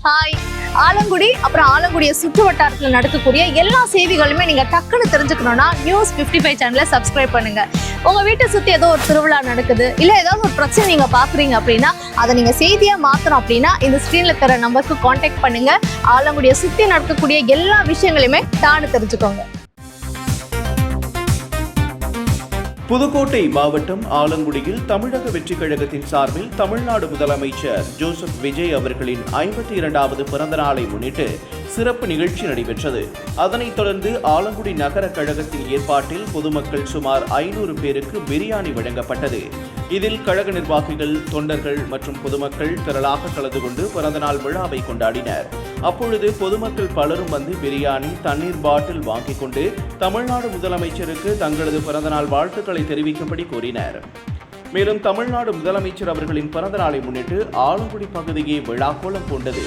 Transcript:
Hi. Alangudi அப்புறம் ஆலங்குடியை சுற்று வட்டாரத்தில் நடக்கக்கூடிய எல்லா செய்திகளுமே நீங்க டக்குன்னு தெரிஞ்சுக்கணும்னா நியூஸ் 55 சேனலை சப்ஸ்கிரைப் பண்ணுங்க. உங்க வீட்டை சுத்தி ஏதோ ஒரு திருவிழா நடக்குது, இல்ல ஏதாவது ஒரு பிரச்சனை நீங்க பாக்குறீங்க அப்படின்னா அதை நீங்க செய்தியா மாத்தணும் அப்படின்னா இந்த ஸ்கிரீன்ல தர நம்பருக்கு கான்டாக்ட் பண்ணுங்க. ஆலங்குடியை சுத்தி நடக்கக்கூடிய எல்லா விஷயங்களையுமே தானு தெரிஞ்சுக்கோங்க. புதுக்கோட்டை மாவட்டம் ஆலங்குடியில் தமிழக வெற்றிக் கழகத்தின் சார்பில் தமிழ்நாடு முதலமைச்சர் ஜோசப் விஜய் அவர்களின் 52வது பிறந்த நாளை முன்னிட்டு சிறப்பு நிகழ்ச்சி நடைபெற்றது. அதனைத் தொடர்ந்து ஆலங்குடி நகர கழகத்தின் ஏற்பாட்டில் பொதுமக்கள் சுமார் 500 பேருக்கு பிரியாணி வழங்கப்பட்டது. இதில் கழக நிர்வாகிகள், தொண்டர்கள் மற்றும் பொதுமக்கள் திரளாக கலந்து கொண்டு பிறந்தநாள் விழாவை கொண்டாடினர். அப்பொழுது பொதுமக்கள் பலரும் வந்து பிரியாணி, தண்ணீர் பாட்டில் வாங்கிக் கொண்டு தமிழ்நாடு முதலமைச்சருக்கு தங்களது பிறந்தநாள் வாழ்த்துக்களை தெரிவிக்கும்படி கூறினர். மேலும் தமிழ்நாடு முதலமைச்சர் அவர்களின் பிறந்த நாளை முன்னிட்டு ஆலங்குடி பகுதியே விழாக்கோலம் பூண்டது.